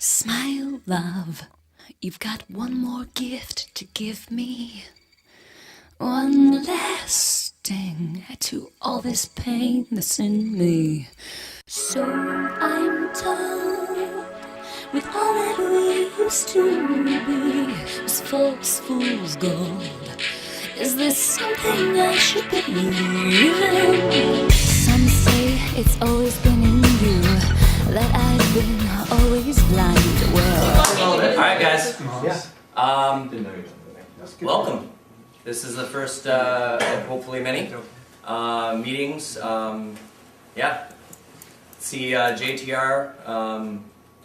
Smile, love, you've got one more gift to give me. One last sting to all this pain that's in me. So I'm done with all that we used to be. This false fool's gold. Is this something I should believe in? Some say it's always been in you, that I've been always blind. Well, alright guys, Yeah. welcome. This is the first of hopefully many meetings. Yeah. See JTR,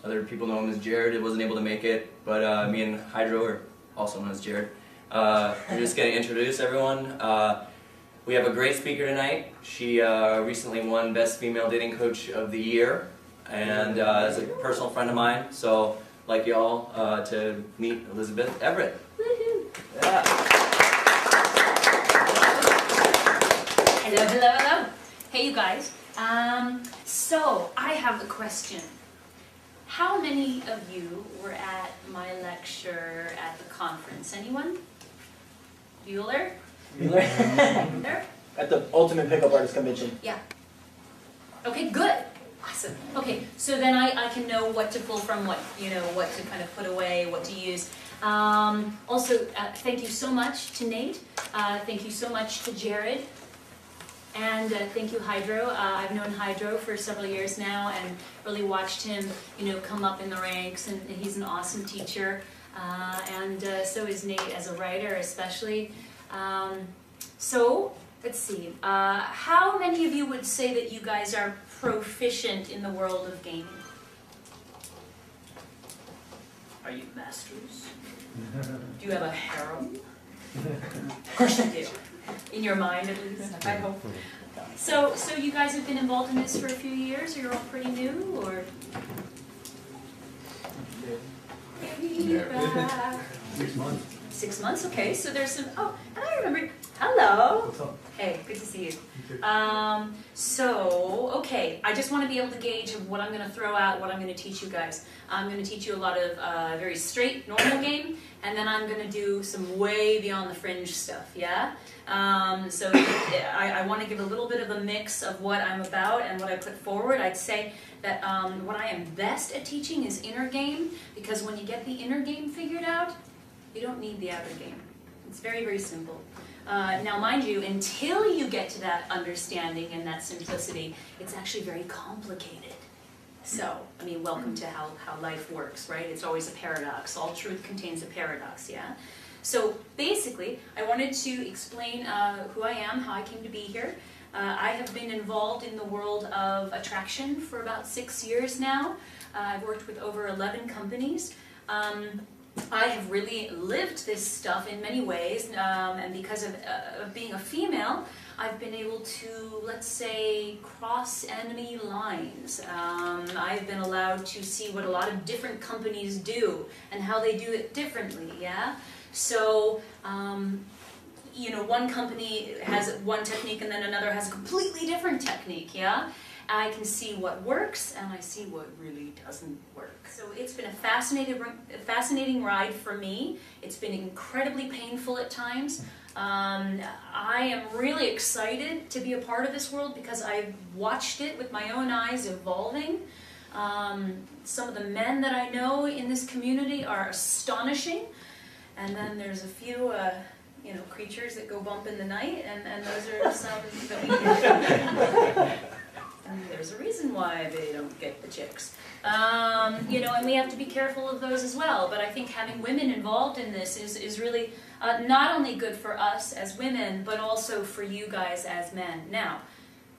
other people know him as Jared. It wasn't able to make it, but me and Hydro, are also known as Jared. We're just going to introduce everyone. We have a great speaker tonight. She recently won Best Female Dating Coach of the Year, and is a personal friend of mine. So, I'd like y'all to meet Elizabeth Everett. Yeah. Hello, hello, hello. Hey, you guys. So I have a question. How many of you were at my lecture at the conference? Anyone? Bueller? Bueller? At the Ultimate Pickup Artist Convention. Yeah. Okay, good. Awesome. Okay, so then I can know what to pull from, what to kind of put away, what to use. Also, thank you so much to Nate. Thank you so much to Jared. And thank you, Hydro. I've known Hydro for several years now and really watched him, come up in the ranks, and he's an awesome teacher. And so is Nate as a writer, especially. So, let's see. How many of you would say that you guys are proficient in the world of gaming? Are you masters? Do you have a harem? Of course you do. In your mind, at least, I hope. So you guys have been involved in this for a few years, or you're all pretty new, or? 6 months. 6 months, okay, so there's some, and I remember, hello. What's up? Hey, good to see you. You too. Okay, I just want to be able to gauge what I'm going to throw out, what I'm going to teach you guys. I'm going to teach you a lot of very straight, normal game, and then I'm going to do some way beyond the fringe stuff, yeah? So I want to give a little bit of a mix of what I'm about and what I put forward. I'd say that what I am best at teaching is inner game, because when you get the inner game figured out, you don't need the outer game. It's very, very simple. Now, mind you, until you get to that understanding and that simplicity, it's actually very complicated. So, I mean, welcome to how life works, right? It's always a paradox. All truth contains a paradox, yeah? So, basically, I wanted to explain who I am, how I came to be here. I have been involved in the world of attraction for about 6 years now. I've worked with over 11 companies. I have really lived this stuff in many ways, and because of being a female, I've been able to, let's say, cross enemy lines. I've been allowed to see what a lot of different companies do and how they do it differently, yeah? So, one company has one technique and then another has a completely different technique, yeah? I can see what works and I see what really doesn't work. So it's been a fascinating ride for me. It's been incredibly painful at times. I am really excited to be a part of this world because I've watched it with my own eyes evolving. Some of the men that I know in this community are astonishing. And then there's a few creatures that go bump in the night, and those are some that we and there's a reason why they don't get the chicks. And we have to be careful of those as well. But I think having women involved in this is really not only good for us as women, but also for you guys as men. Now,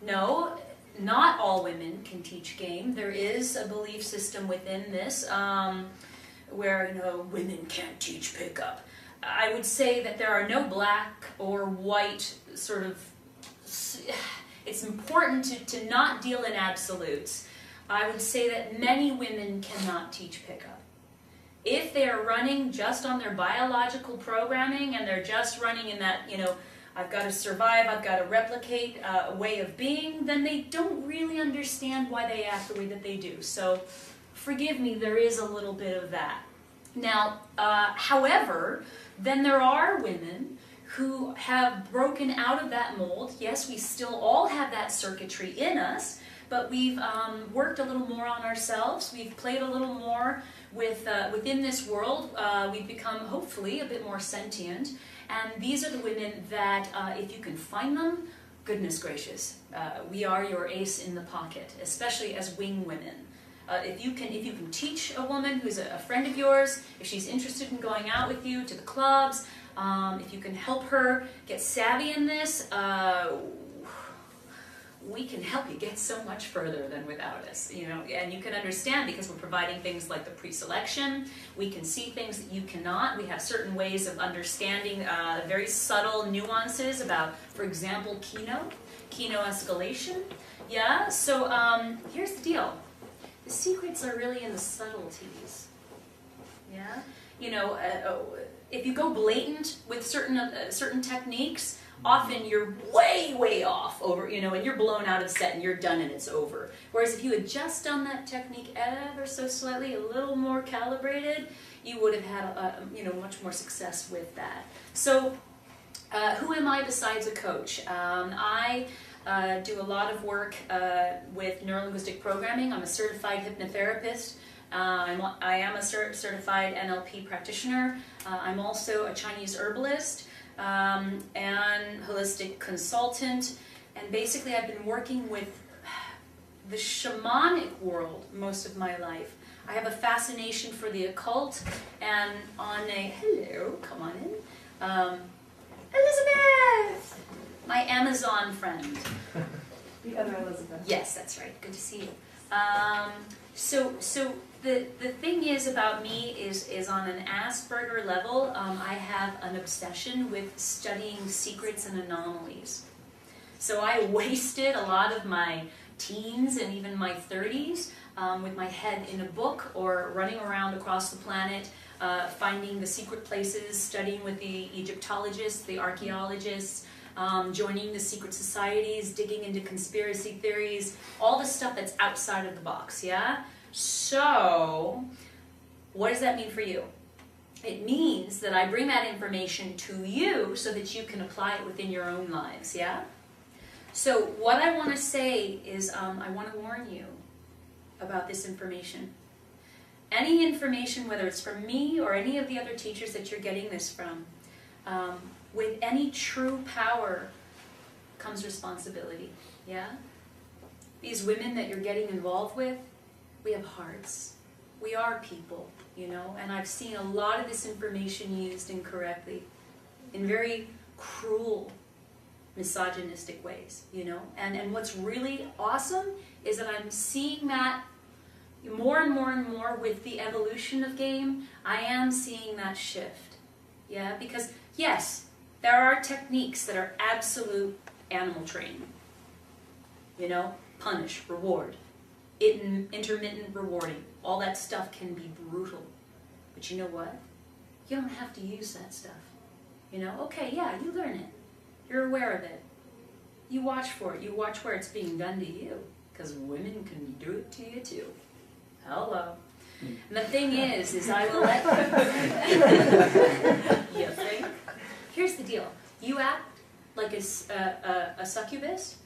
no, not all women can teach game. There is a belief system within this where, women can't teach pickup. I would say that there are no black or white sort of... It's important to not deal in absolutes. I would say that many women cannot teach pickup. If they are running just on their biological programming and they're just running in that, I've got to survive, I've got to replicate a way of being, then they don't really understand why they act the way that they do. So forgive me, there is a little bit of that. Now, however, then there are women who have broken out of that mold. Yes, we still all have that circuitry in us, but we've worked a little more on ourselves. We've played a little more with within this world. We've become, hopefully, a bit more sentient. And these are the women that, if you can find them, goodness gracious, we are your ace in the pocket, especially as wing women. If you can teach a woman who's a friend of yours, if she's interested in going out with you to the clubs, if you can help her get savvy in this, we can help you get so much further than without us, you know. And you can understand, because we're providing things like the pre-selection. We can see things that you cannot. We have certain ways of understanding very subtle nuances about, for example, keno escalation. Yeah. So here's the deal. The secrets are really in the subtleties. Yeah. You know, if you go blatant with certain techniques, often you're way off over, you know, and you're blown out of set and you're done and it's over. Whereas if you had just done that technique ever so slightly, a little more calibrated, you would have had, you know, much more success with that. So, who am I besides a coach? I do a lot of work with neuro-linguistic programming. I'm a certified hypnotherapist. I am a certified NLP practitioner. I'm also a Chinese herbalist. And holistic consultant, and basically I've been working with the shamanic world most of my life. I have a fascination for the occult, and on a, hello, come on in, Elizabeth, my Amazon friend. The other Elizabeth. Yes, that's right, good to see you. So the thing is about me is on an Asperger level, I have an obsession with studying secrets and anomalies. So I wasted a lot of my teens and even my 30s with my head in a book or running around across the planet, finding the secret places, studying with the Egyptologists, the archaeologists, joining the secret societies, digging into conspiracy theories, all the stuff that's outside of the box, yeah? So, what does that mean for you? It means that I bring that information to you so that you can apply it within your own lives, yeah? So, what I want to say is I want to warn you about this information. Any information, whether it's from me or any of the other teachers that you're getting this from, with any true power comes responsibility, yeah? These women that you're getting involved with, we have hearts. We are people, you know, and I've seen a lot of this information used incorrectly in very cruel, misogynistic ways, you know, and what's really awesome is that I'm seeing that more and more with the evolution of game. I am seeing that shift, yeah, because yes, there are techniques that are absolute animal training, you know, punish, reward, intermittent rewarding, all that stuff can be brutal. But you know what? You don't have to use that stuff. You know, okay, yeah, you learn it. You're aware of it. You watch for it. You watch where it's being done to you. Because women can do it to you too. Hello. And the thing is I will let you. You think? Here's the deal. You act like a succubus,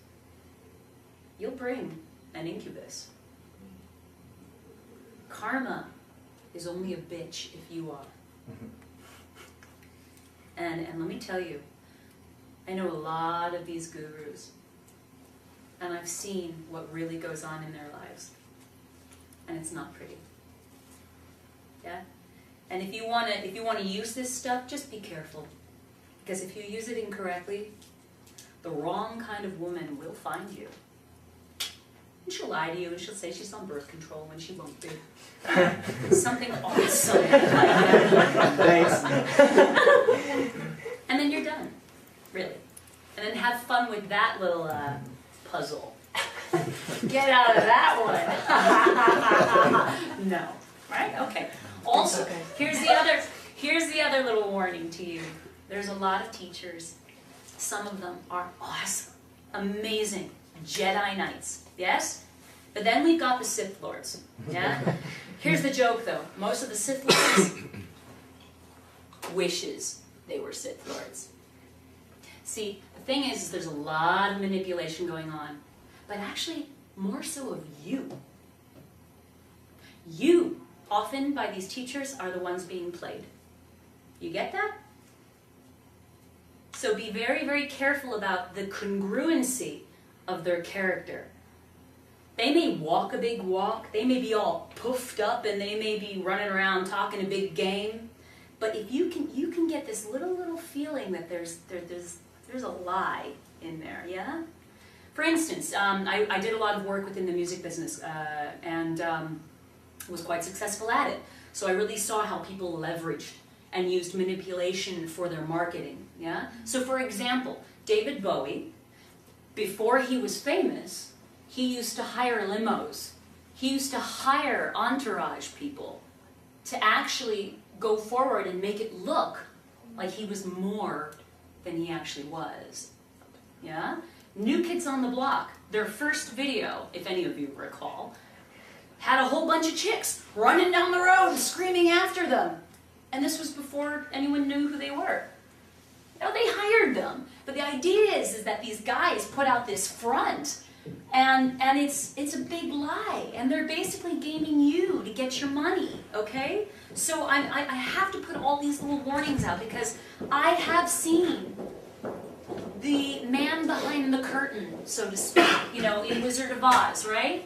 you'll bring an incubus. Karma is only a bitch if you are. And let me tell you, I know a lot of these gurus, and I've seen what really goes on in their lives, and it's not pretty. Yeah? And if you want to use this stuff, just be careful, because if you use it incorrectly, the wrong kind of woman will find you. And she'll lie to you, and she'll say she's on birth control when she won't be. Something awesome. Thanks. And then you're done, really. And then have fun with that little puzzle. Get out of that one. No, right? Okay. Also, here's the other little warning to you. There's a lot of teachers. Some of them are awesome, amazing, Jedi Knights. Yes? But then we've got the Sith Lords. Yeah? Here's the joke though. Most of the Sith Lords wishes they were Sith Lords. See, the thing is there's a lot of manipulation going on. But actually, more so of you. You, often by these teachers, are the ones being played. You get that? So be very, very careful about the congruency of their character. They may walk a big walk, they may be all puffed up, and they may be running around talking a big game. But if you can get this little feeling that there's a lie in there, yeah? For instance, I did a lot of work within the music business and was quite successful at it. So I really saw how people leveraged and used manipulation for their marketing, yeah? So for example, David Bowie, before he was famous, he used to hire limos. He used to hire entourage people to actually go forward and make it look like he was more than he actually was, yeah? New Kids on the Block, their first video, if any of you recall, had a whole bunch of chicks running down the road screaming after them. And this was before anyone knew who they were. Now they hired them. But the idea is that these guys put out this front and it's a big lie. And they're basically gaming you to get your money, okay? So I have to put all these little warnings out because I have seen the man behind the curtain, so to speak, you know, in Wizard of Oz, right?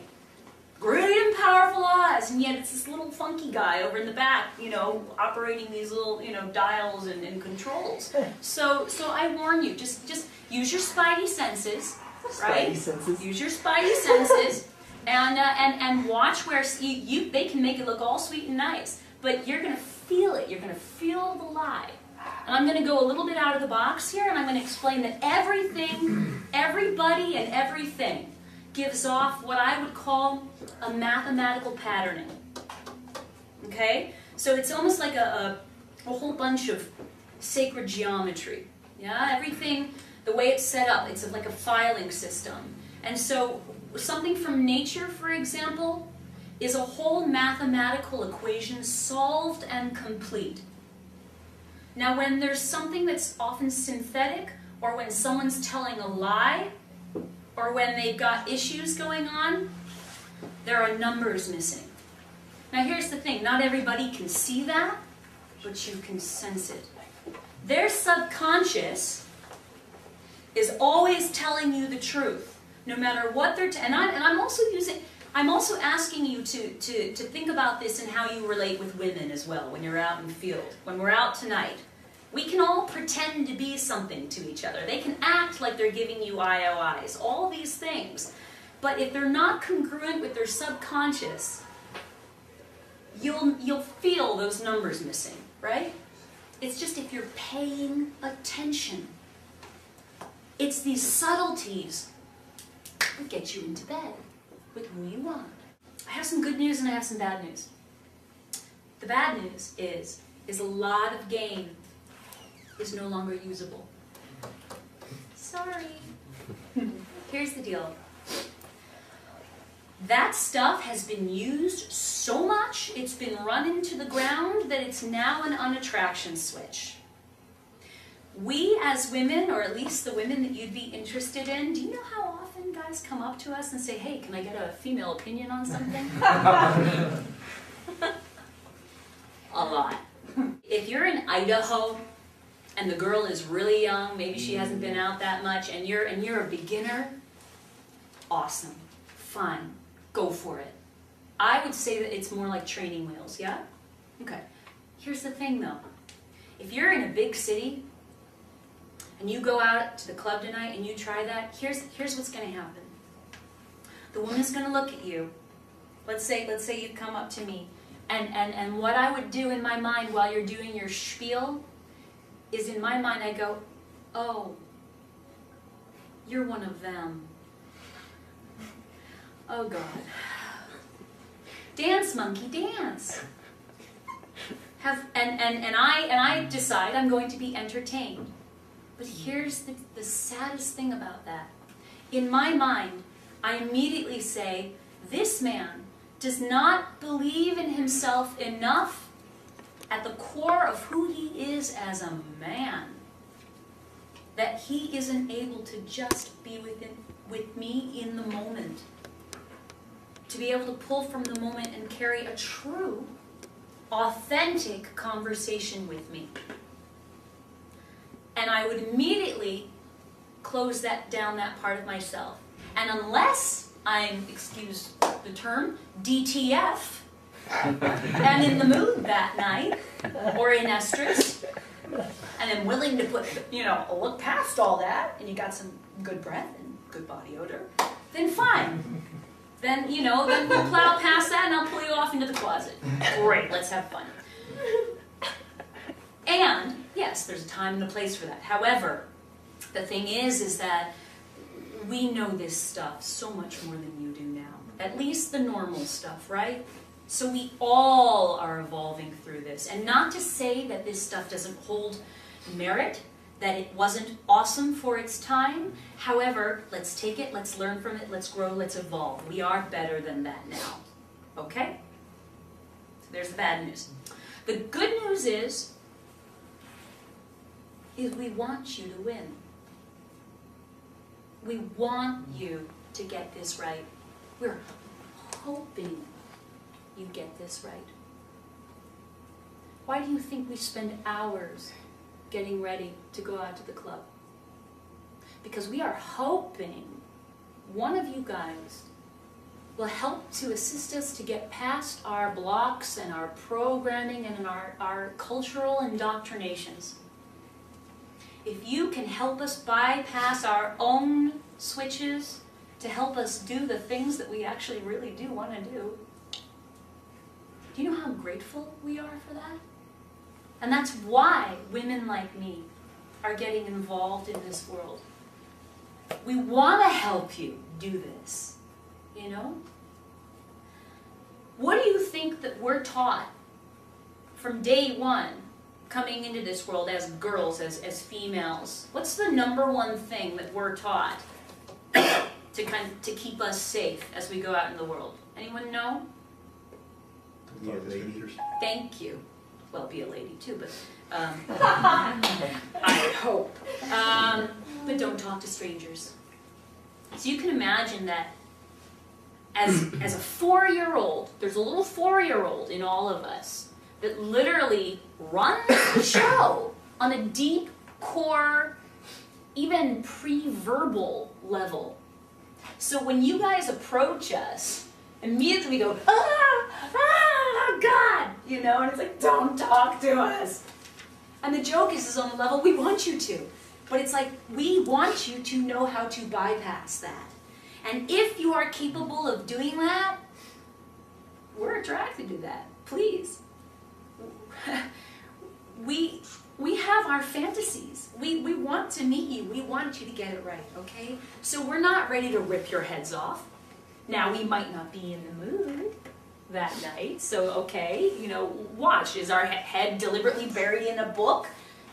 Great and powerful Oz, and yet it's this little funky guy over in the back, you know, operating these little, you know, dials and controls. So I warn you, just use your spidey senses, right? Spidey senses. Use your spidey senses, and watch where they can make it look all sweet and nice, but you're gonna feel it. You're gonna feel the lie. And I'm going to go a little bit out of the box here, and I'm going to explain that everything, everybody, and everything gives off what I would call a mathematical patterning. Okay? So it's almost like a whole bunch of sacred geometry. Yeah? Everything, the way it's set up, it's like a filing system. And so something from nature, for example, is a whole mathematical equation solved and complete. Now, when there's something that's often synthetic, or when someone's telling a lie, or when they've got issues going on, there are numbers missing. Now, here's the thing. Not everybody can see that, but you can sense it. Their subconscious is always telling you the truth, no matter what they're... I'm also asking you to think about this and how you relate with women as well when you're out in the field. When we're out tonight, we can all pretend to be something to each other. They can act like they're giving you IOIs, all these things. But if they're not congruent with their subconscious, you'll feel those numbers missing, right? It's just if you're paying attention. It's these subtleties that get you into bed with who you want. I have some good news and I have some bad news. The bad news is a lot of game is no longer usable. Sorry. Here's the deal. That stuff has been used so much, it's been run into the ground that it's now an unattraction switch. We as women, or at least the women that you'd be interested in, do you know how often guys come up to us and say, hey, can I get a female opinion on something? A lot. If you're in Idaho and the girl is really young, maybe she hasn't been out that much, and you're a beginner, awesome, fine, go for it. I would say that it's more like training wheels, yeah? Okay. Here's the thing though. If you're in a big city and you go out to the club tonight and you try that, here's what's going to happen. The woman's going to look at you. Let's say you come up to me, and what I would do in my mind while you're doing your spiel is, in my mind I go, oh, you're one of them. Oh God. Dance, monkey, dance. And I decide I'm going to be entertained. But here's the saddest thing about that. In my mind, I immediately say this man does not believe in himself enough at the core of who he is as a man, that he isn't able to just be with me in the moment, to be able to pull from the moment and carry a true, authentic conversation with me. And I would immediately close that down, that part of myself. And unless I'm, excuse the term, DTF, and in the mood that night, or in estrus, and I'm willing to put, look past all that, and you got some good breath and good body odor, then fine. Then, then we'll plow past that and I'll pull you off into the closet. Great, let's have fun. And, yes, there's a time and a place for that. However, the thing is that we know this stuff so much more than you do now. At least the normal stuff, right? So we all are evolving through this. And not to say that this stuff doesn't hold merit, that it wasn't awesome for its time. However, let's take it, let's learn from it, let's grow, let's evolve. We are better than that now. Okay? So there's the bad news. The good news is we want you to win. We want you to get this right. We're hoping you get this right. Why do you think we spend hours getting ready to go out to the club? Because we are hoping one of you guys will help to assist us to get past our blocks and our programming and our cultural indoctrinations. If you can help us bypass our own switches to help us do the things that we actually really do want to do, do you know how grateful we are for that? And that's why women like me are getting involved in this world. We want to help you do this, What do you think that we're taught from day one coming into this world as girls, as females? What's the number one thing that we're taught to keep us safe as we go out in the world? Anyone know? Be a lady. Thank you. Well, be a lady too, but I hope. But don't talk to strangers. So you can imagine that as a 4-year-old, there's a little 4-year-old in all of us that literally runs the show on a deep core, even pre-verbal level. So when you guys approach us, immediately we go, God, and it's like, don't talk to us. And the joke is on the level, we want you to. But it's like, we want you to know how to bypass that. And if you are capable of doing that, we're attracted to that. Please. We have our fantasies. We want to meet you. We want you to get it right, okay? So we're not ready to rip your heads off. Now, we might not be in the mood that night, so okay, watch. Is our head deliberately buried in a book?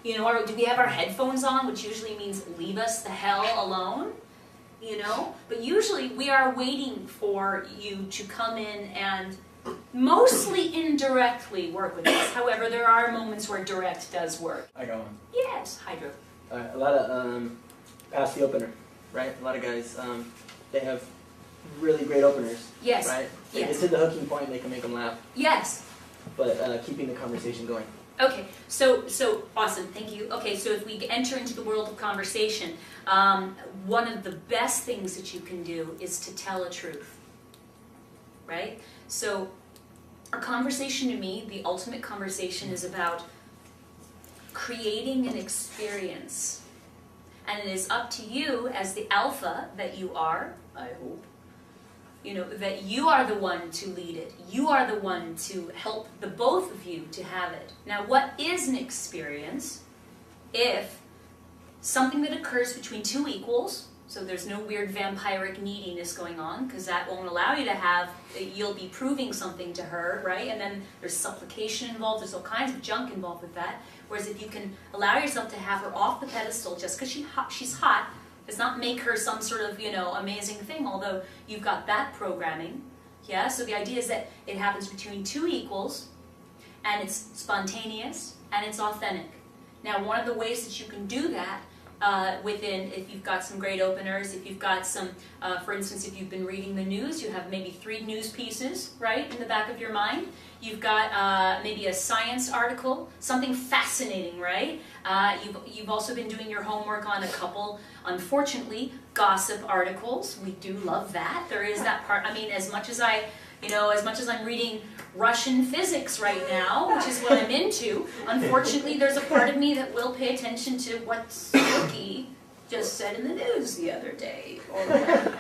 Or do we have our headphones on, which usually means leave us the hell alone? But usually we are waiting for you to come in and mostly indirectly work with us. However, there are moments where direct does work. I got one. Yes, Hydro. A lot of pass the opener, right? A lot of guys, they have really great openers. Yes. Right? They Yes. get to the hooking point, they can make them laugh, Yes. but keeping the conversation going. Okay, so awesome, thank you. Okay, so if we enter into the world of conversation, one of the best things that you can do is to tell a truth, right? So a conversation to me, the ultimate conversation is about creating an experience. And it is up to you as the alpha that you are, I hope, that you are the one to lead it. You are the one to help the both of you to have it. Now, what is an experience if something that occurs between two equals, so there's no weird vampiric neediness going on, because that won't allow you to have, you'll be proving something to her, right? And then there's supplication involved, there's all kinds of junk involved with that. Whereas if you can allow yourself to have her off the pedestal just because she's hot, does not make her some sort of, amazing thing, although you've got that programming. Yeah, so the idea is that it happens between two equals, and it's spontaneous, and it's authentic. Now, one of the ways that you can do that if you've got some great openers, if you've got some, for instance, if you've been reading the news, you have maybe 3 news pieces, right, in the back of your mind. You've got maybe a science article, something fascinating, right? You've also been doing your homework on a couple, unfortunately, gossip articles. We do love that. There is that part. I mean, as much as I'm reading Russian physics right now, which is what I'm into, unfortunately, there's a part of me that will pay attention to what Snooki just said in the news the other day.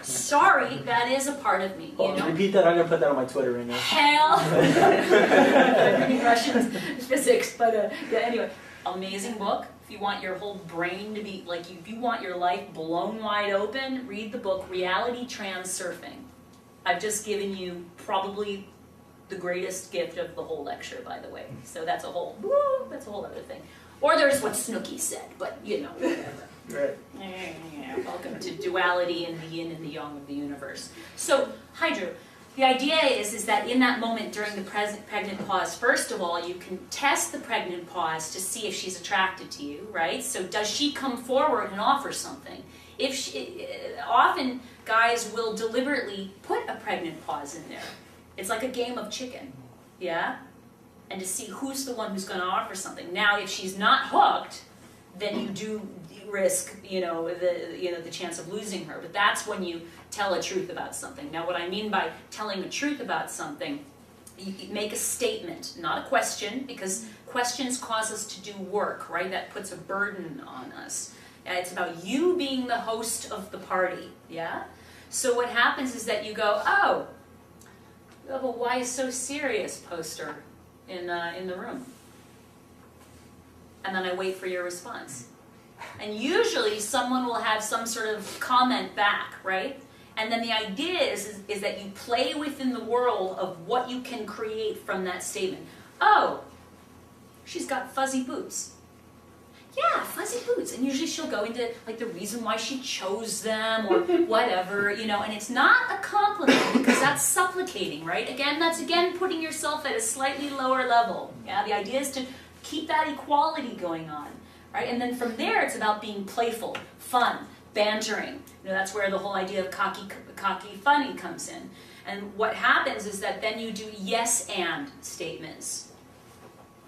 Sorry, that is a part of me. You know? Repeat that. I'm gonna put that on my Twitter right now. Hell, I'm reading Russian physics, but yeah. Anyway, amazing book. If you want your whole brain to be like, if you want your life blown wide open, read the book Reality Transurfing. I've just given you probably the greatest gift of the whole lecture, by the way. So that's a whole other thing. Or there's what Snooki said, but you know, whatever. Right. Yeah, welcome to duality and the yin and the yang of the universe. So, Hydra, the idea is that in that moment during the pregnant pause, first of all, you can test the pregnant pause to see if she's attracted to you, right? So does she come forward and offer something? Often guys will deliberately put a pregnant pause in there. It's like a game of chicken, yeah? And to see who's the one who's going to offer something. Now, if she's not hooked, then you do risk, the chance of losing her. But that's when you tell a truth about something. Now, what I mean by telling a truth about something, you make a statement, not a question, because questions cause us to do work, right? That puts a burden on us. It's about you being the host of the party, yeah? So what happens is that you go, oh, you have a "Why So Serious" poster in the room. And then I wait for your response. And usually someone will have some sort of comment back, right? And then the idea is that you play within the world of what you can create from that statement. Oh, she's got fuzzy boots. Yeah, fuzzy boots. And usually she'll go into like the reason why she chose them or whatever, and it's not a compliment because that's supplicating, right? That's putting yourself at a slightly lower level. Yeah, the idea is to keep that equality going on, right? And then from there, it's about being playful, fun, bantering. That's where the whole idea of cocky, funny comes in. And what happens is that then you do yes and statements.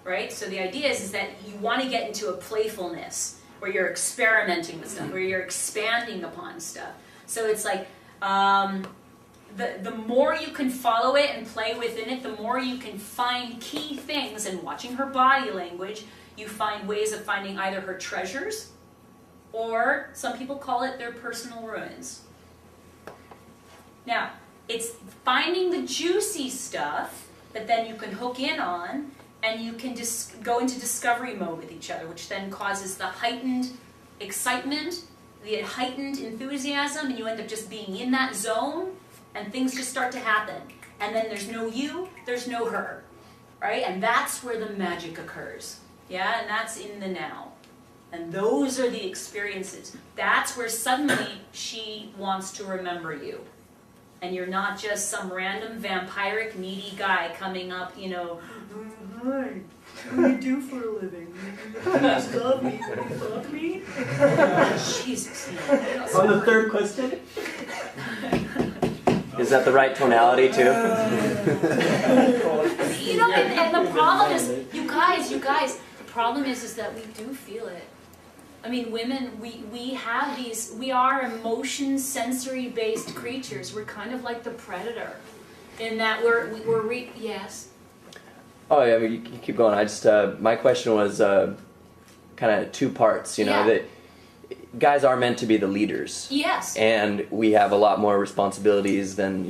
Right? So the idea is that you want to get into a playfulness where you're experimenting with stuff, where you're expanding upon stuff. So it's like the more you can follow it and play within it, the more you can find key things. And watching her body language, you find ways of finding either her treasures or some people call it their personal ruins. Now, it's finding the juicy stuff that then you can hook in on, and you can just go into discovery mode with each other, which then causes the heightened excitement, the heightened enthusiasm, and you end up just being in that zone, and things just start to happen. And then there's no you, there's no her, right? And that's where the magic occurs, yeah? And that's in the now. And those are the experiences. That's where suddenly she wants to remember you. And you're not just some random vampiric needy guy coming up, hi, what do you do for a living? You love me? You love me? Jesus. On the third question? Is that the right tonality too? And the problem is, you guys, the problem is that we do feel it. I mean, women, we are emotion sensory based creatures. We're kind of like the predator in that yes. Oh yeah, you keep going. I just my question was kind of 2 parts. That guys are meant to be the leaders. Yes. And we have a lot more responsibilities than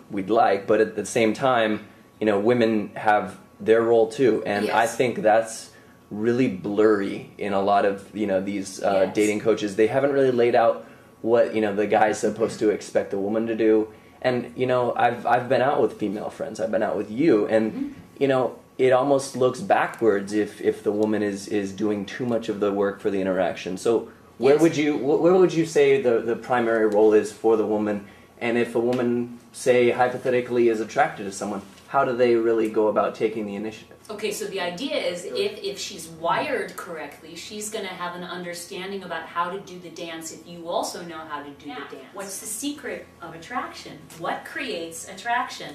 we'd like. But at the same time, women have their role too, and yes. I think that's really blurry in a lot of these Yes. dating coaches. They haven't really laid out what the guy's supposed to expect a woman to do. And I've been out with female friends. I've been out with you, and it almost looks backwards if the woman is doing too much of the work for the interaction. So where Yes. would you say the primary role is for the woman, And if a woman, say, hypothetically is attracted to someone, how do they really go about taking the initiative? Okay, so the idea is if she's wired correctly, she's going to have an understanding about how to do the dance if you also know how to do the dance. What's the secret of attraction? What creates attraction?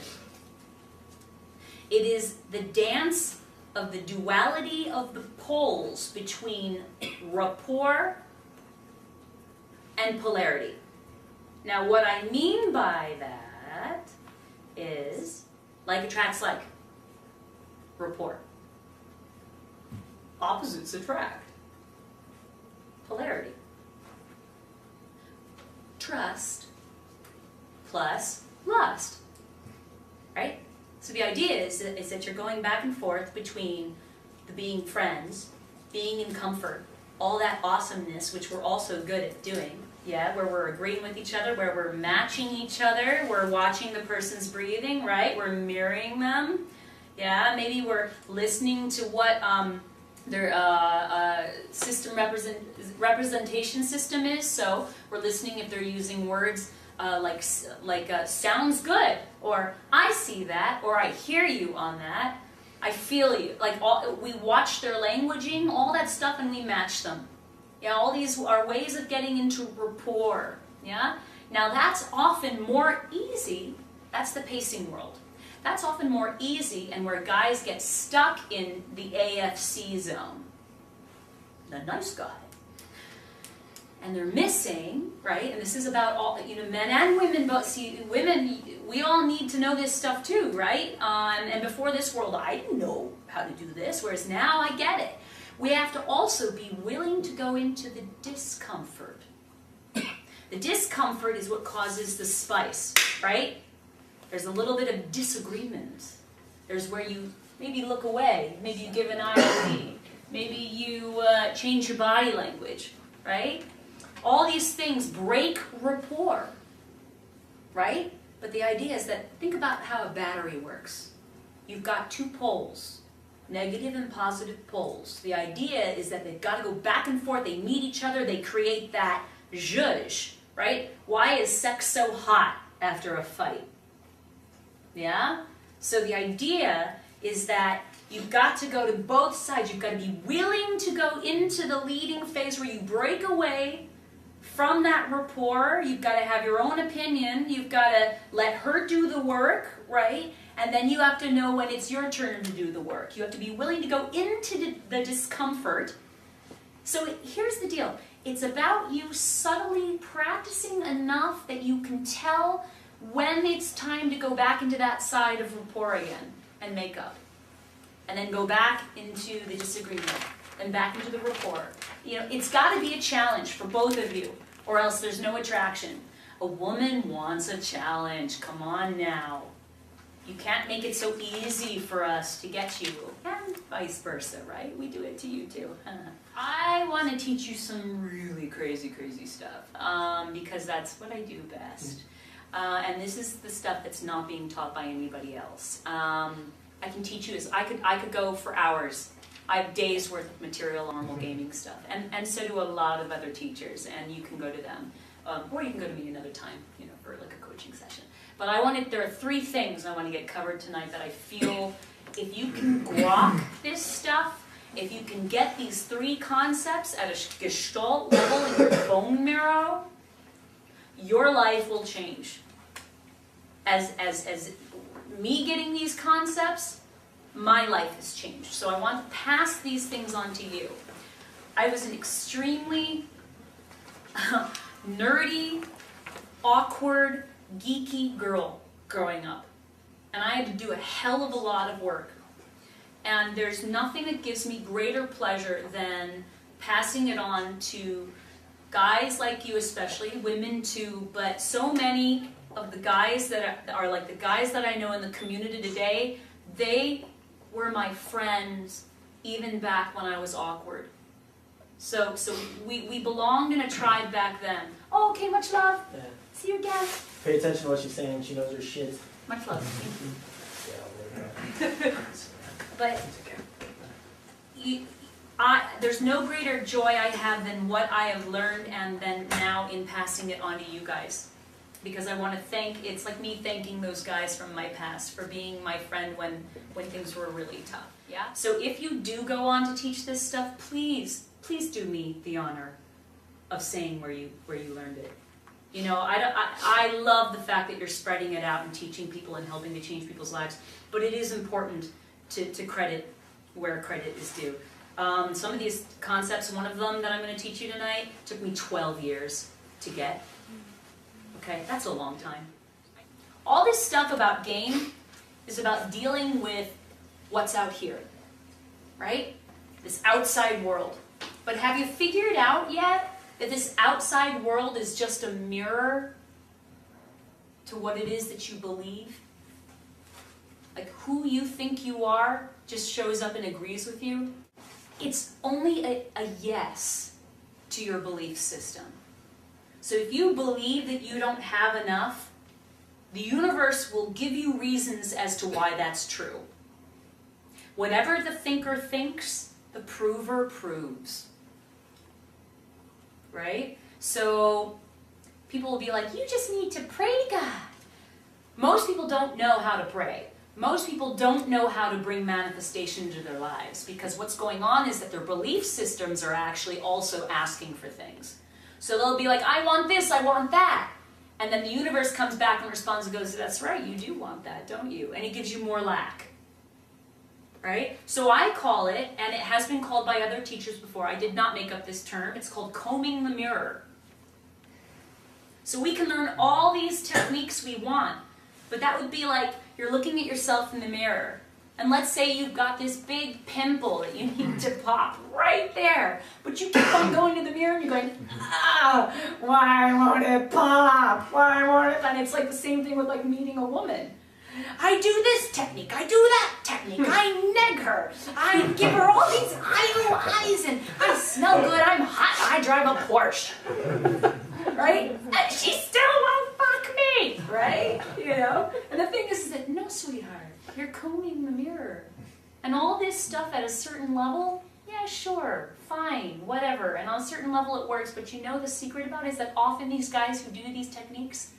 It is the dance of the duality of the poles between rapport and polarity. Now, what I mean by that is like attracts like. Rapport. Opposites attract. Polarity. Trust plus lust. Right? So the idea is that you're going back and forth between the being friends, being in comfort, all that awesomeness, which we're also good at doing, yeah, where we're agreeing with each other, where we're matching each other, we're watching the person's breathing, right? We're mirroring them. Yeah, maybe we're listening to what their system representation system is. So we're listening if they're using words like sounds good, or I see that, or I hear you on that, I feel you. Like we watch their languaging, all that stuff, and we match them. Yeah, all these are ways of getting into rapport. Yeah. Now that's often more easy. That's the pacing world. That's often more easy and where guys get stuck in the AFC zone. The nice guy. And they're missing, right? And this is about all, men and women, but see, women, we all need to know this stuff too, right? And before this world, I didn't know how to do this, whereas now I get it. We have to also be willing to go into the discomfort. The discomfort is what causes the spice, right? There's a little bit of disagreement. There's where you maybe look away, maybe you give an IOD, maybe you change your body language, right? All these things break rapport, right? But the idea is that, think about how a battery works. You've got two poles, negative and positive poles. The idea is that they've got to go back and forth, they meet each other, they create that zhuzh, right? Why is sex so hot after a fight? Yeah? So the idea is that you've got to go to both sides. You've got to be willing to go into the leading phase where you break away from that rapport. You've got to have your own opinion. You've got to let her do the work, right? And then you have to know when it's your turn to do the work. You have to be willing to go into the discomfort. So here's the deal. It's about you subtly practicing enough that you can tell when it's time to go back into that side of rapport again and make up. And then go back into the disagreement and back into the rapport. It's got to be a challenge for both of you, or else there's no attraction. A woman wants a challenge. Come on now. You can't make it so easy for us to get you, and vice versa, right? We do it to you too. I want to teach you some really crazy stuff because that's what I do best. And this is the stuff that's not being taught by anybody else. I can teach you this. I could go for hours. I have days worth of material on normal gaming stuff, and so do a lot of other teachers. And you can go to them, or you can go to me another time, for like a coaching session. But there are 3 things I want to get covered tonight that I feel if you can grok this stuff, if you can get these 3 concepts at a gestalt level in your bone marrow, your life will change. As me getting these concepts, my life has changed. So I want to pass these things on to you. I was an extremely nerdy, awkward, geeky girl growing up. And I had to do a hell of a lot of work. And there's nothing that gives me greater pleasure than passing it on to guys like you, especially women too, but so many of the guys that are like the guys that I know in the community today, they were my friends even back when I was awkward. So we belonged in a tribe back then. Oh, okay, much love. Yeah. See you again. Pay attention to what she's saying. She knows her shit. Much love. But there's no greater joy I have than what I have learned and then now in passing it on to you guys. because I want to it's like me thanking those guys from my past for being my friend when things were really tough. Yeah. So if you do go on to teach this stuff, please do me the honor of saying where you learned it. You know, I love the fact that you're spreading it out and teaching people and helping to change people's lives, but it is important to credit where credit is due. Some of these concepts, one of them that I'm going to teach you tonight, took me 12 years to get. Okay, that's a long time. All this stuff about game is about dealing with what's out here, right? This outside world. But have you figured out yet that this outside world is just a mirror to what it is that you believe? Like who you think you are just shows up and agrees with you. It's only a yes to your belief system. So if you believe that you don't have enough, the universe will give you reasons as to why that's true. Whatever the thinker thinks, the prover proves. Right? So people will be like, you just need to pray to God. Most people don't know how to pray. Most people don't know how to bring manifestation into their lives because what's going on is that their belief systems are actually also asking for things. So they'll be like, I want this, I want that. And then the universe comes back and responds and goes, that's right, you do want that, don't you? And it gives you more lack. Right? So I call it, and it has been called by other teachers before, I did not make up this term, it's called combing the mirror. So we can learn all these techniques we want, but that would be like you're looking at yourself in the mirror, and let's say you've got this big pimple that you need to pop right there, but you keep on going to the mirror and you're going, why won't it pop? Why won't it? And it's like the same thing with like meeting a woman. I do this technique, I do that technique, I neg her, I give her all these eyes, and I smell good, I'm hot, I drive a Porsche, right? And she still won't fuck me, right? You know? And the thing is that, no, sweetheart, you're combing the mirror. And all this stuff at a certain level, yeah, sure, fine, whatever. And on a certain level it works, but you know the secret about it is that often these guys who do these techniques,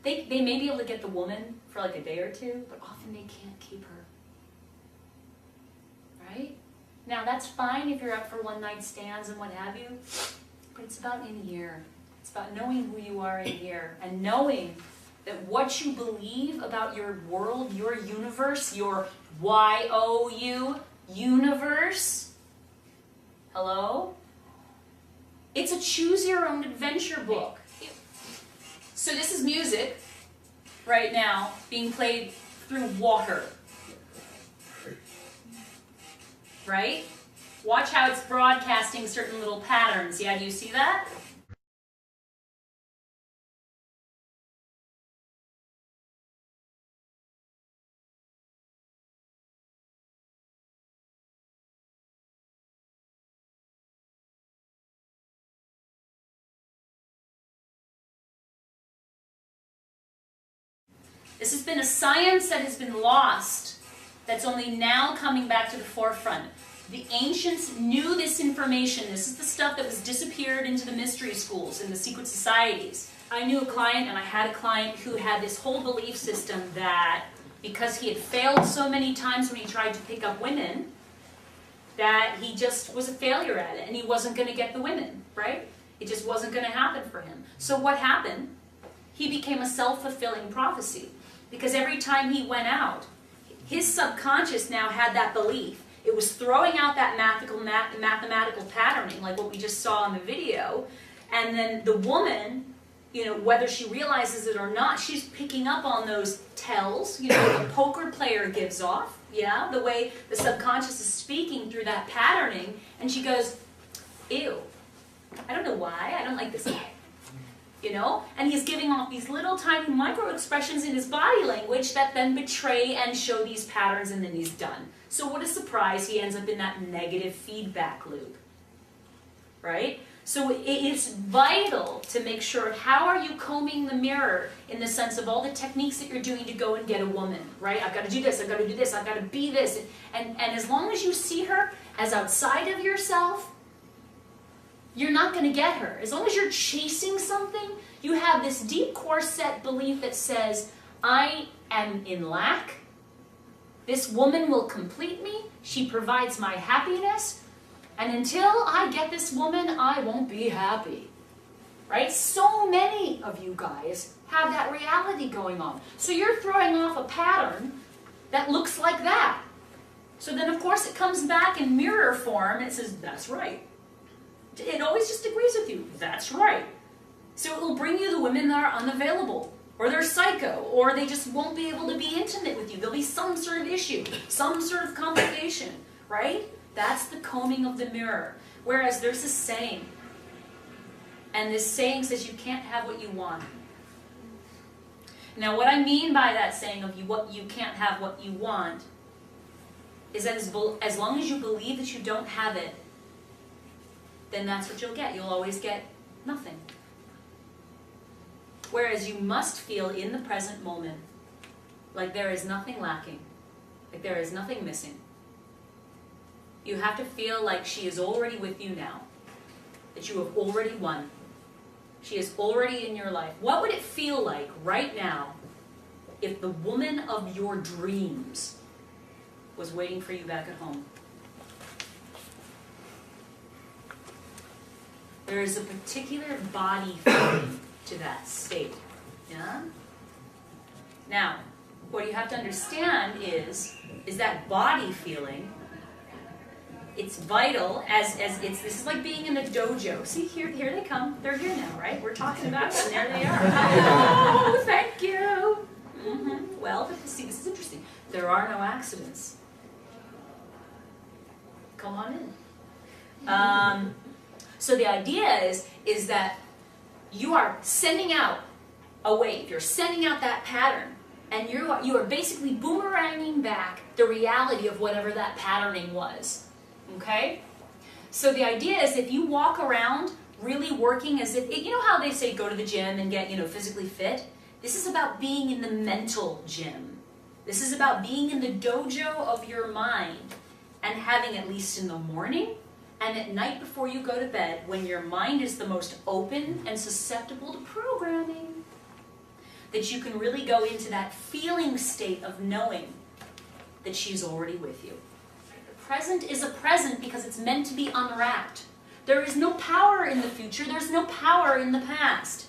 they may be able to get the woman for like a day or two, but often they can't keep her. Right? Now that's fine if you're up for one night stands and what have you, but it's about in here. It's about knowing who you are in here and knowing that what you believe about your world, your universe, your Y-O-U, universe, hello? It's a choose your own adventure book. So this is music right now being played through water. Right? Watch how it's broadcasting certain little patterns. Yeah, do you see that? This has been a science that has been lost, that's only now coming back to the forefront. The ancients knew this information. This is the stuff that was disappeared into the mystery schools and the secret societies. I knew a client, and I had a client who had this whole belief system that because he had failed so many times when he tried to pick up women, that he just was a failure at it and he wasn't going to get the women, right? It just wasn't going to happen for him. So what happened? He became a self-fulfilling prophecy. Because every time he went out, his subconscious now had that belief. It was throwing out that mathematical patterning, like what we just saw in the video. And then the woman, you know, whether she realizes it or not, she's picking up on those tells, you know, the poker player gives off, yeah, the way the subconscious is speaking through that patterning. And she goes, ew, I don't know why, I don't like this guy. You know, and he's giving off these little tiny micro expressions in his body language that then betray and show these patterns, and then he's done. So what a surprise, he ends up in that negative feedback loop, right? So it is vital to make sure, how are you combing the mirror in the sense of all the techniques that you're doing to go and get a woman, right? I've got to do this, I've got to do this, I've got to be this. And as long as you see her as outside of yourself, you're not going to get her. As long as you're chasing something, You have this deep core set belief that says, I am in lack. This woman will complete me. She provides my happiness. And until I get this woman, I won't be happy. Right? So many of you guys have that reality going on. So you're throwing off a pattern that looks like that. So then, of course, it comes back in mirror form and it says, that's right. It always just agrees with you. That's right. So it will bring you the women that are unavailable, or they're psycho, or they just won't be able to be intimate with you. There'll be some sort of issue, some sort of complication, right? That's the combing of the mirror. Whereas there's a saying, and this saying says you can't have what you want. Now, what I mean by that saying of what you can't have what you want is that as long as you believe that you don't have it, then that's what you'll get. You'll always get nothing. Whereas you must feel in the present moment like there is nothing lacking, like there is nothing missing. You have to feel like she is already with you now, that you have already won. She is already in your life. What would it feel like right now if the woman of your dreams was waiting for you back at home? There is a particular body feeling to that state. Yeah? Now, what you have to understand is that body feeling, it's vital as it's, this is like being in a dojo. See, here they come. They're here now, right? We're talking about them, and there they are. Oh, thank you. Mm-hmm. Well, see, this is interesting. There are no accidents. Come on in. So the idea is that you are sending out a wave. You're sending out that pattern, and you are basically boomeranging back the reality of whatever that patterning was. Okay? So the idea is if you walk around really working as if, you know how they say go to the gym and get, physically fit? This is about being in the mental gym. This is about being in the dojo of your mind and having, at least in the morning and at night before you go to bed, when your mind is the most open and susceptible to programming, that you can really go into that feeling state of knowing that she's already with you. The present is a present because it's meant to be unwrapped. There is no power in the future. There's no power in the past.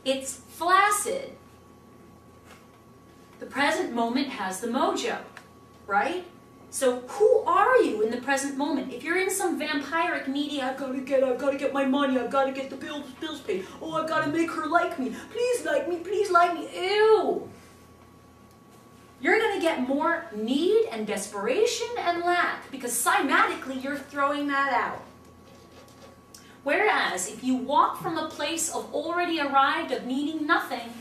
It's flaccid. The present moment has the mojo, right? So who are you in the present moment? If you're in some vampiric needy, I've got to get my money, I've got to get the bills paid. Oh, I've got to make her like me. Please like me, please like me. Ew. You're going to get more need and desperation and lack because cymatically you're throwing that out. Whereas if you walk from a place of already arrived, of needing nothing,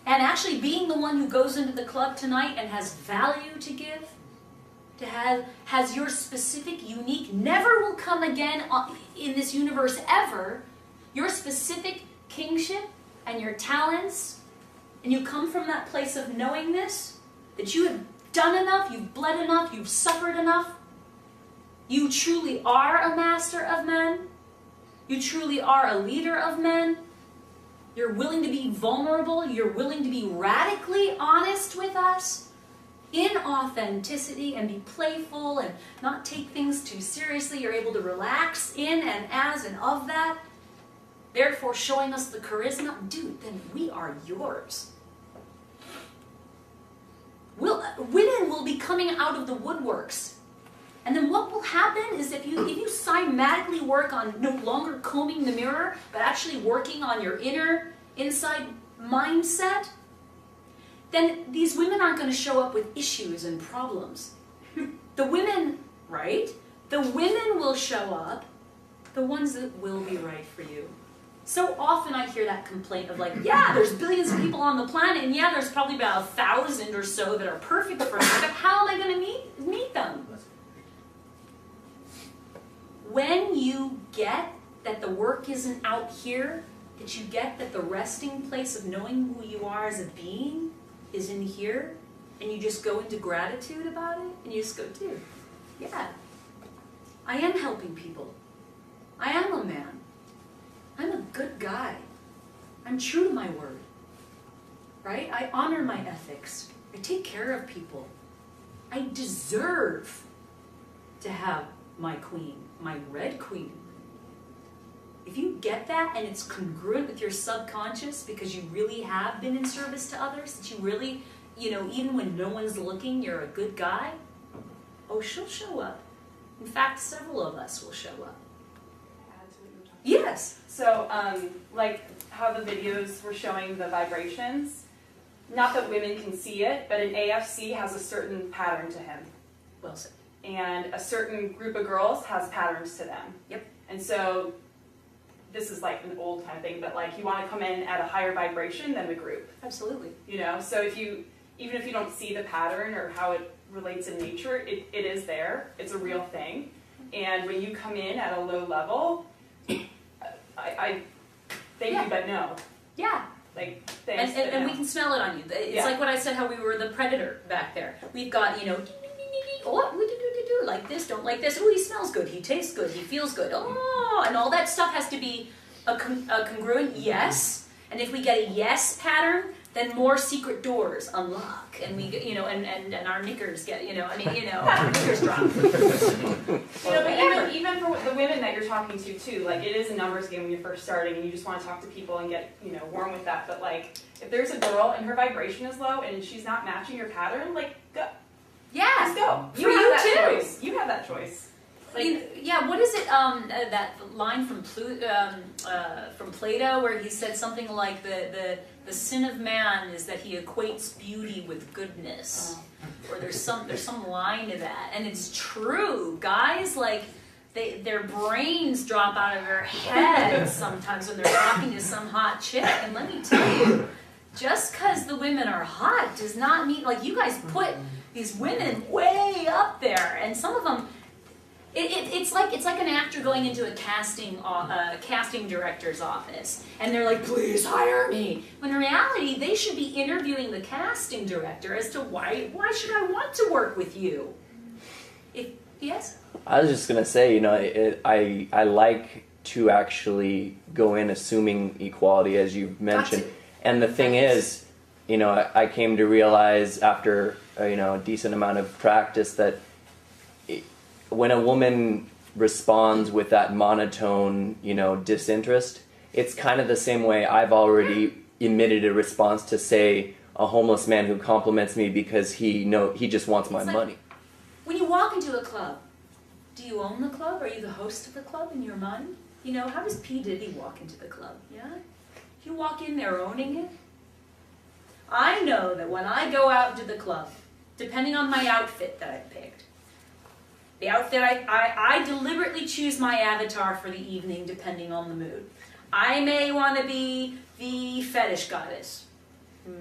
and actually being the one who goes into the club tonight and has value to give, has your specific, unique, never will come again in this universe ever, your specific kingship and your talents, and you come from that place of knowing this, that you have done enough, you've bled enough, you've suffered enough, you truly are a master of men, you truly are a leader of men, you're willing to be vulnerable, you're willing to be radically honest with us in authenticity and be playful and not take things too seriously. You're able to relax in and as and of that, therefore showing us the charisma. Dude, then we are yours. Women will be coming out of the woodworks. And then what will happen is if you cymatically work on no longer combing the mirror, but actually working on your inside mindset, then these women aren't going to show up with issues and problems. The women, right? The women will show up, the ones that will be right for you. So often I hear that complaint of like, yeah, there's billions of people on the planet, and yeah, there's probably about 1,000 or so that are perfect for me, but how am I going to meet them? When you get that the work isn't out here, that you get that the resting place of knowing who you are as a being is in here, and you just go into gratitude about it, and you just go, dude, yeah, I am helping people. I am a man. I'm a good guy. I'm true to my word. Right? I honor my ethics. I take care of people. I deserve to have my queen, my red queen. If you get that and it's congruent with your subconscious because you really have been in service to others, that you really, even when no one's looking, you're a good guy, oh, she'll show up. In fact, several of us will show up. Add to what you were talking Yes. So, like how the videos were showing the vibrations, not that women can see it, but an AFC has a certain pattern to him. Well said. And a certain group of girls has patterns to them. Yep. And so, this is like an old kind of thing, but like you want to come in at a higher vibration than the group. Absolutely. So even if you don't see the pattern or how it relates in nature, it is there. It's a real thing. And when you come in at a low level, I thank you, but no. Yeah. Like, thanks, And we can smell it on you. It's like what I said, how we were the predator back there. We've got, oh, like this, don't like this. Oh, he smells good, he tastes good, he feels good. Oh, and all that stuff has to be a congruent yes. And if we get a yes pattern, then more secret doors unlock, and we, and our knickers get, our knickers drop. But even for the women that you're talking to too, like it is a numbers game when you're first starting, and you just want to talk to people and get, warm with that. But like, if there's a girl and her vibration is low and she's not matching your pattern, like, go. Yeah. Just go. You have that choice. You have that choice. Like, what is it? That line from Plato where he said something like the sin of man is that he equates beauty with goodness, or there's some line to that, and it's true. Guys, like their brains drop out of their heads sometimes when they're talking to some hot chick, and let me tell you, just because the women are hot does not mean, like, you guys put these women way up there, and some of them. It's like an actor going into a casting director's office, and they're like, "Please hire me." When in reality, they should be interviewing the casting director as to why should I want to work with you? Yes. I was just gonna say, I like to actually go in assuming equality, as you mentioned, and the thing is, I came to realize after a decent amount of practice that when a woman responds with that monotone, disinterest, it's kind of the same way I've already emitted a response to, say, a homeless man who compliments me because he just wants my money. When you walk into a club, do you own the club? Are you the host of the club in your mind? How does P. Diddy walk into the club? Yeah? You walk in there owning it? I know that when I go out into the club, depending on my outfit that I've picked, the outfit, I deliberately choose my avatar for the evening depending on the mood. I may want to be the fetish goddess. Or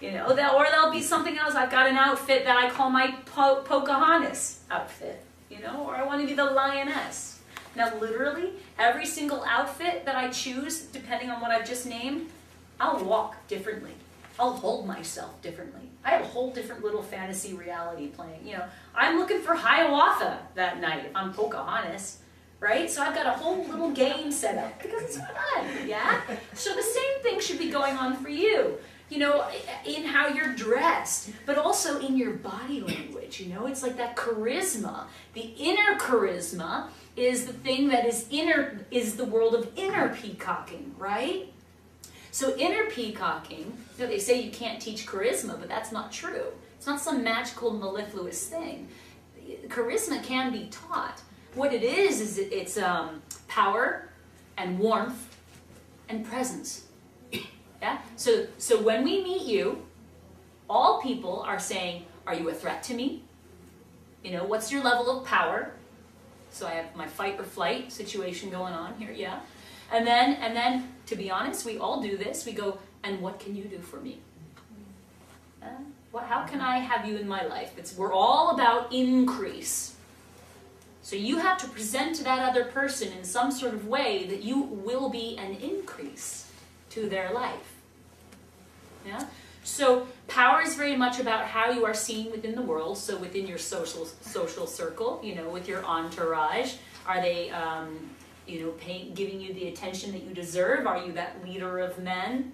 there'll be something else. I've got an outfit that I call my Pocahontas outfit, or I want to be the lioness. Now, literally, every single outfit that I choose, depending on what I've just named, I'll walk differently. I'll hold myself differently. I have a whole different little fantasy reality playing. I'm looking for Hiawatha that night if I'm Pocahontas, right? So I've got a whole little game set up because it's fun, yeah? So the same thing should be going on for you, in how you're dressed, but also in your body language, It's like that charisma. The inner charisma is the thing that is the world of inner peacocking, right? So inner peacocking, they say you can't teach charisma, but that's not true. It's not some magical mellifluous thing. Charisma can be taught. What it is it's power and warmth and presence. Yeah. So when we meet you, all people are saying, "Are you a threat to me? What's your level of power?" So I have my fight or flight situation going on here. Yeah. And then, to be honest, we all do this. We go, "And what can you do for me? How can I have you in my life?" We're all about increase. So you have to present to that other person in some sort of way that you will be an increase to their life. Yeah. So power is very much about how you are seen within the world. So within your social circle, with your entourage, are they giving you the attention that you deserve? Are you that leader of men?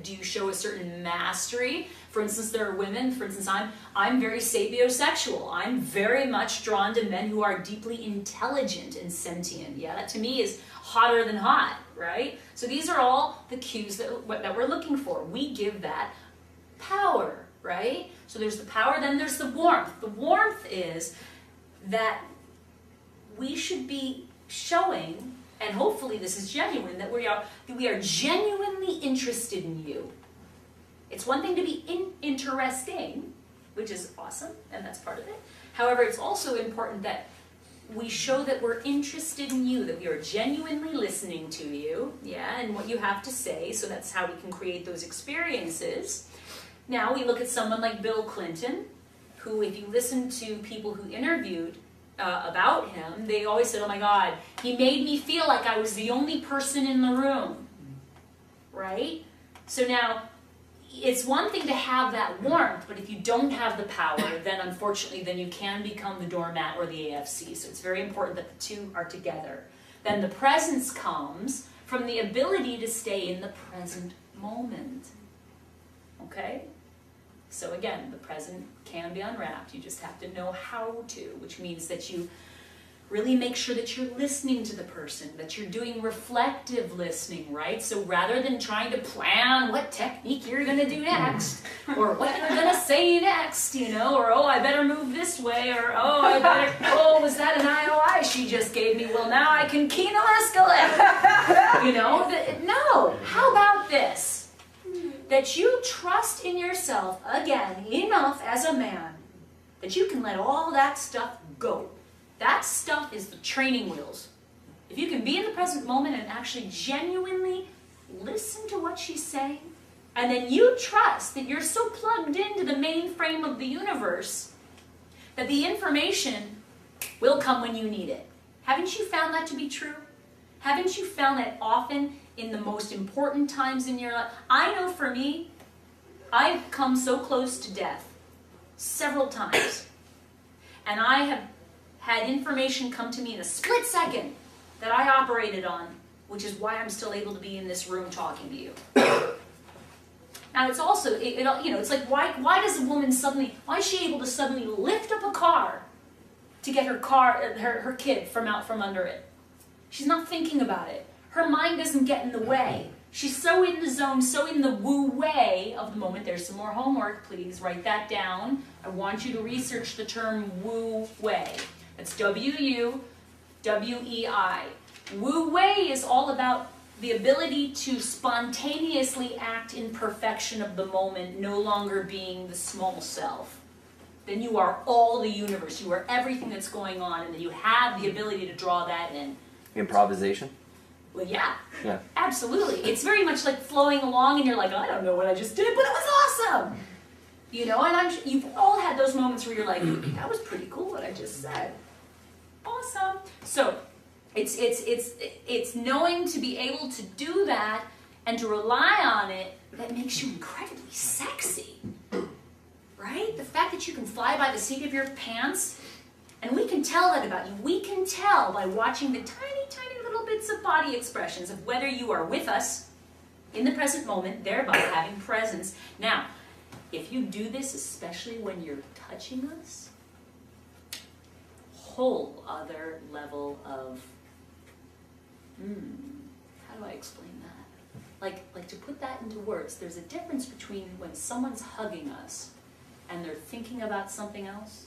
Do you show a certain mastery? For instance, there are women, for instance, I'm very sapiosexual. I'm very much drawn to men who are deeply intelligent and sentient. Yeah, that to me is hotter than hot, right? So these are all the cues that we're looking for. We give that power, right? So there's the power, then there's the warmth. The warmth is that we should be showing, and hopefully this is genuine, that we are genuinely interested in you. It's one thing to be interesting, which is awesome, and that's part of it. However, it's also important that we show that we're interested in you, that we are genuinely listening to you, yeah, and what you have to say, so that's how we can create those experiences. Now, we look at someone like Bill Clinton, who, if you listen to people who interviewed about him, they always said, oh my God, he made me feel like I was the only person in the room, right? So now, it's one thing to have that warmth, but if you don't have the power, then unfortunately, then you can become the doormat or the AFC. So it's very important that the two are together. Then the presence comes from the ability to stay in the present moment. Okay? So again, the present can be unwrapped. You just have to know how to, which means that you really make sure that you're listening to the person, that you're doing reflective listening, right? So rather than trying to plan what technique you're going to do next, or what you're going to say next, or, oh, I better move this way, or, oh, was that an IOI she just gave me? Well, now I can keno escalate. No, how about this? That you trust in yourself, again, enough as a man, that you can let all that stuff go. That stuff is the training wheels. If you can be in the present moment and actually genuinely listen to what she's saying, and then you trust that you're so plugged into the mainframe of the universe that the information will come when you need it. Haven't you found that to be true? Haven't you found that often in the most important times in your life? I know for me, I've come so close to death several times. And I have had information come to me in a split second that I operated on, which is why I'm still able to be in this room talking to you. Now it's also, it's like, why does a woman why is she able to suddenly lift up a car to get her kid from out from under it? She's not thinking about it. Her mind doesn't get in the way. She's so in the zone, so in the woo-way of the moment. There's some more homework, please write that down. I want you to research the term woo-way. That's W-U-W-E-I. Wu-wei is all about the ability to spontaneously act in perfection of the moment, no longer being the small self. Then you are all the universe. You are everything that's going on, and then you have the ability to draw that in. Improvisation? Well, yeah. Yeah. Absolutely. It's very much like flowing along, and you're like, I don't know what I just did, but it was awesome. And you've all had those moments where you're like, that was pretty cool what I just said. Awesome. So it's knowing to be able to do that and to rely on it that makes you incredibly sexy. Right? The fact that you can fly by the seat of your pants, and we can tell that about you. We can tell by watching the tiny, tiny little bits of body expressions of whether you are with us in the present moment, thereby having presence. Now, if you do this, especially when you're touching us, whole other level of, how do I explain that? Like to put that into words, there's a difference between when someone's hugging us and they're thinking about something else,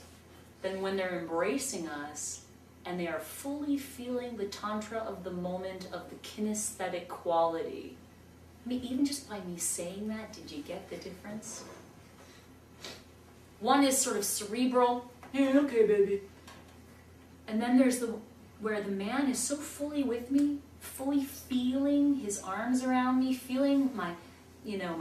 than when they're embracing us and they are fully feeling the tantra of the moment, of the kinesthetic quality. I mean, even just by me saying that, did you get the difference? One is sort of cerebral, yeah, okay, baby. And then there's where the man is so fully with me, fully feeling his arms around me, feeling my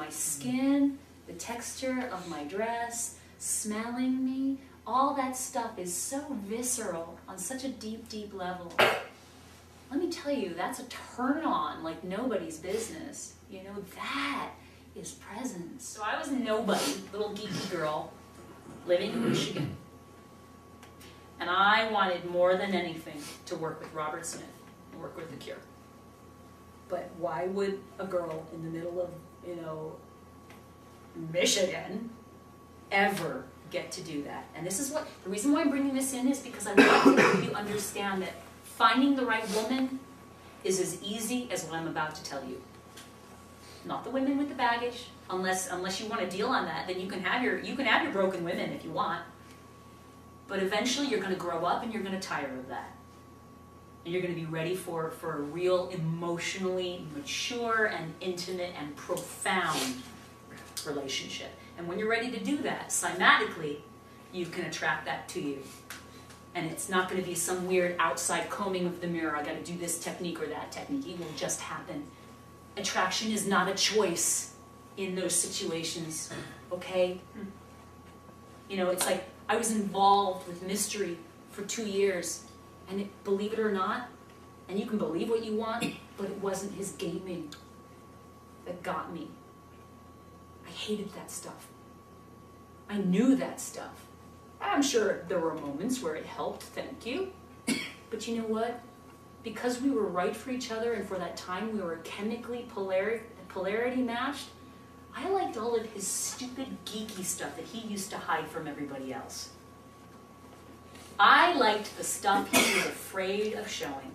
skin, the texture of my dress, smelling me. All that stuff is so visceral on such a deep, deep level. Let me tell you, that's a turn on like nobody's business. That is presence. So I was a nobody, little geeky girl, living in Michigan. And I wanted more than anything to work with Robert Smith. work with the Cure. But why would a girl in the middle of, Michigan ever get to do that? And this is the reason why I'm bringing this in is because I want to help you understand that finding the right woman is as easy as what I'm about to tell you. Not the women with the baggage, unless you want to deal on that, then you can have your broken women if you want. But eventually you're going to grow up and you're going to tire of that. And you're going to be ready for a real emotionally mature and intimate and profound relationship. And when you're ready to do that, cymatically, you can attract that to you. And it's not going to be some weird outside combing of the mirror, I got to do this technique or that technique. It will just happen. Attraction is not a choice in those situations, okay? It's like I was involved with Mystery for 2 years, and believe it or not, and you can believe what you want, but it wasn't his gaming that got me. I hated that stuff. I knew that stuff. I'm sure there were moments where it helped, thank you. But you know what? Because we were right for each other and for that time we were chemically polarity matched, I liked all of his stupid geeky stuff that he used to hide from everybody else. I liked the stuff he was afraid of showing.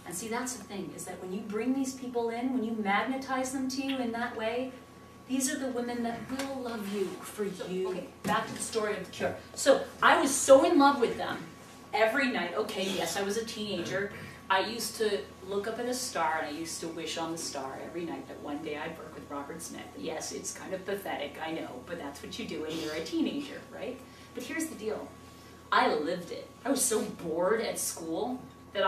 And see, that's the thing, is that when you bring these people in, when you magnetize them to you in that way, these are the women that will love you for you. Okay, back to the story of the Cure. So I was so in love with them every night. Okay, yes, I was a teenager. I used to look up at a star and I used to wish on the star every night that one day I'd work with Robert Smith. Yes, it's kind of pathetic, I know, but that's what you do when you're a teenager, right? But here's the deal. I lived it. I was so bored at school that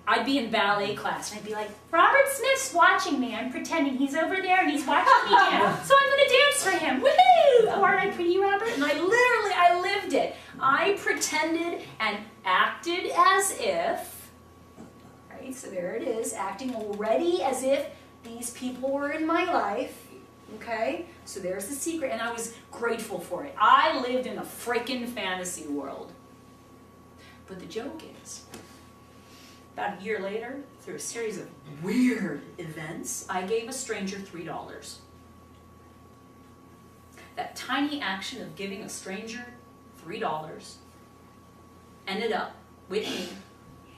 I'd be in ballet class and I'd be like, Robert Smith's watching me. I'm pretending he's over there and he's watching me dance, so I'm going to dance for him. Woohoo! Oh, aren't I pretty, Robert? And I lived it. I pretended and acted as if, right, so there it is, acting already as if these people were in my life, okay? So there's the secret, and I was grateful for it. I lived in a freaking fantasy world. But the joke is, about a year later, through a series of weird events, I gave a stranger $3. That tiny action of giving a stranger $3 ended up with me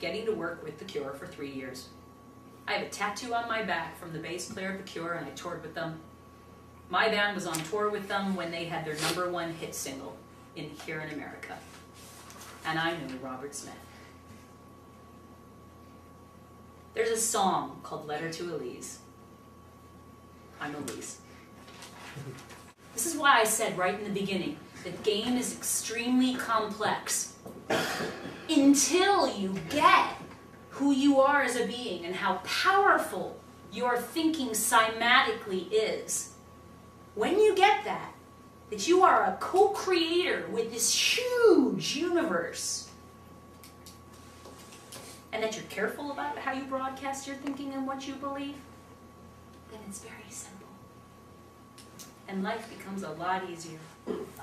getting to work with The Cure for 3 years. I have a tattoo on my back from the bass player of The Cure, and I toured with them. My band was on tour with them when they had their #1 hit single here in America. And I knew Robert Smith. There's a song called Letter to Elise. I'm Elise. This is why I said right in the beginning, the game is extremely complex. Until you get who you are as a being and how powerful your thinking cymatically is. When you get that you are a co-creator with this huge universe, and that you're careful about how you broadcast your thinking and what you believe, then it's very simple. And life becomes a lot easier.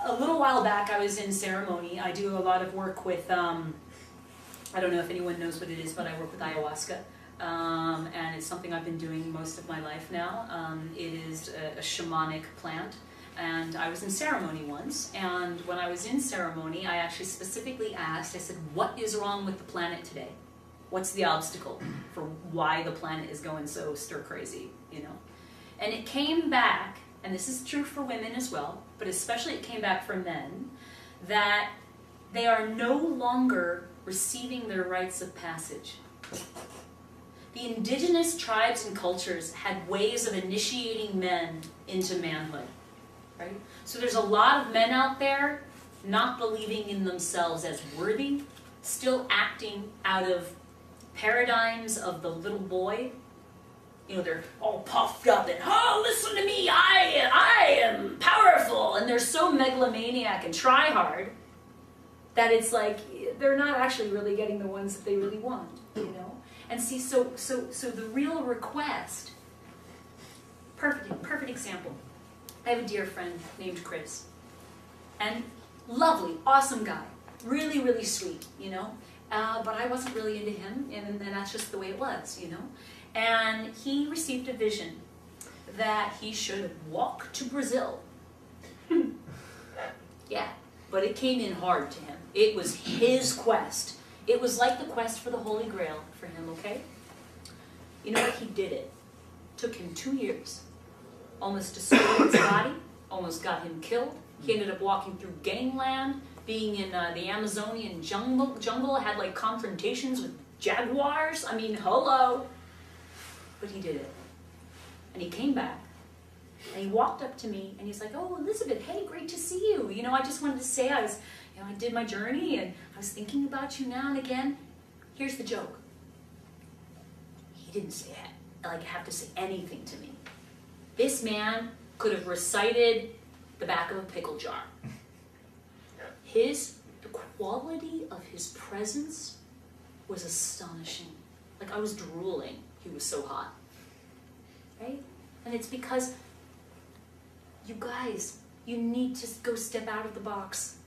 A little while back, I was in ceremony. I do a lot of work with, I don't know if anyone knows what it is, but I work with ayahuasca. And it's something I've been doing most of my life now. It is a shamanic plant. And I was in ceremony once, and when I was in ceremony, I actually specifically asked, I said, what is wrong with the planet today? What's the obstacle for why the planet is going so stir-crazy, you know? And it came back, and this is true for women as well, but especially it came back for men, that they are no longer receiving their rites of passage. The indigenous tribes and cultures had ways of initiating men into manhood. Right? So there's a lot of men out there not believing in themselves as worthy, still acting out of paradigms of the little boy. You know, they're all puffed up and, oh, listen to me, I am powerful. And they're so megalomaniac and try hard that it's like they're not actually really getting the ones that they really want, you know? And see, so the real request, perfect example. I have a dear friend named Chris, and lovely, awesome guy, really, really sweet, you know? but I wasn't really into him, and that's just the way it was, you know. And he received a vision that he should walk to Brazil. Yeah, but it came in hard to him. It was his quest. It was like the quest for the Holy Grail for him, okay? You know what? He did it. Took him 2 years. Almost destroyed his body, almost got him killed. He ended up walking through gangland, being in the Amazonian jungle, had like confrontations with jaguars. I mean, hello. But he did it. And he came back. And he walked up to me and he's like, "Oh, Elizabeth, hey, great to see you. You know, I just wanted to say I did my journey and I was thinking about you now and again." Here's the joke. He didn't say have to say anything to me. This man could have recited the back of a pickle jar. The quality of his presence was astonishing. Like I was drooling. He was so hot. Right? And it's because you guys, you need to go step out of the box.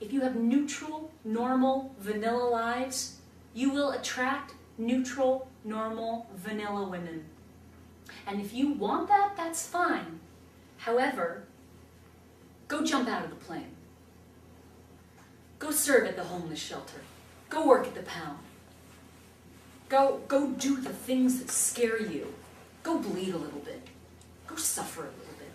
If you have neutral, normal, vanilla lives, you will attract neutral, normal, vanilla women. And if you want that, that's fine. However, go jump out of the plane. Go serve at the homeless shelter. Go work at the pound. Go do the things that scare you. Go bleed a little bit. Go suffer a little bit.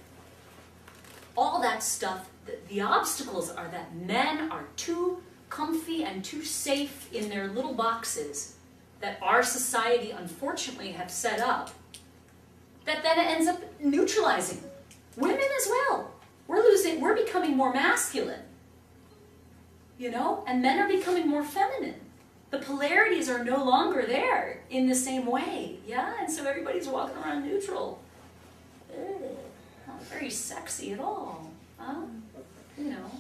All that stuff, the obstacles are that men are too comfy and too safe in their little boxes that our society unfortunately have set up, that then it ends up neutralizing women as well. We're becoming more masculine, you know, and men are becoming more feminine. The polarities are no longer there in the same way, yeah? And so everybody's walking around neutral. Not very sexy at all, huh? You know.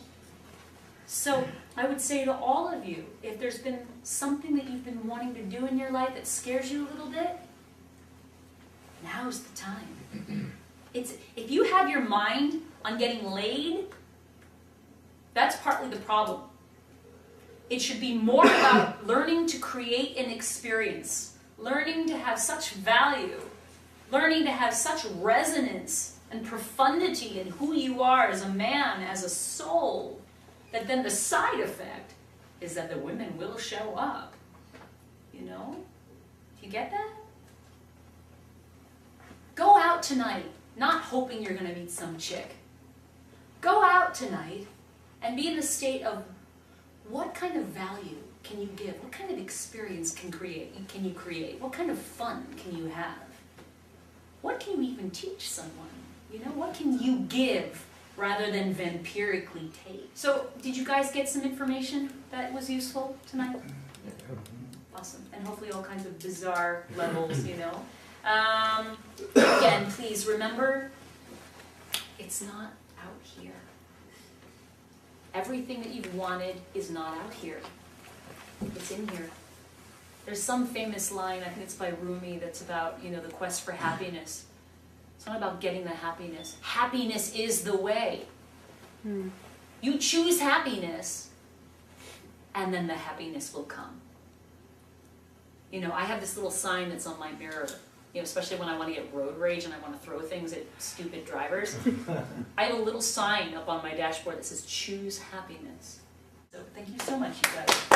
So I would say to all of you, if there's been something that you've been wanting to do in your life that scares you a little bit, now's the time. If you have your mind on getting laid, that's partly the problem. It should be more about learning to create an experience, learning to have such value, learning to have such resonance and profundity in who you are as a man, as a soul, that then the side effect is that the women will show up. You know? Do you get that? Go out tonight, not hoping you're going to meet some chick. Go out tonight and be in the state of what kind of value can you give? What kind of experience can you create? What kind of fun can you have? What can you even teach someone? You know, what can you give rather than vampirically take? So, did you guys get some information that was useful tonight? Awesome. And hopefully all kinds of bizarre levels, you know. Again, please remember, it's not out here. Everything that you've wanted is not out here. It's in here. There's some famous line, I think it's by Rumi, that's about, you know, the quest for happiness. It's not about getting the happiness. Happiness is the way. You choose happiness, and then the happiness will come. You know, I have this little sign that's on my mirror, you know, especially when I want to get road rage and I want to throw things at stupid drivers. I have a little sign up on my dashboard that says, "Choose happiness." So thank you so much, you guys.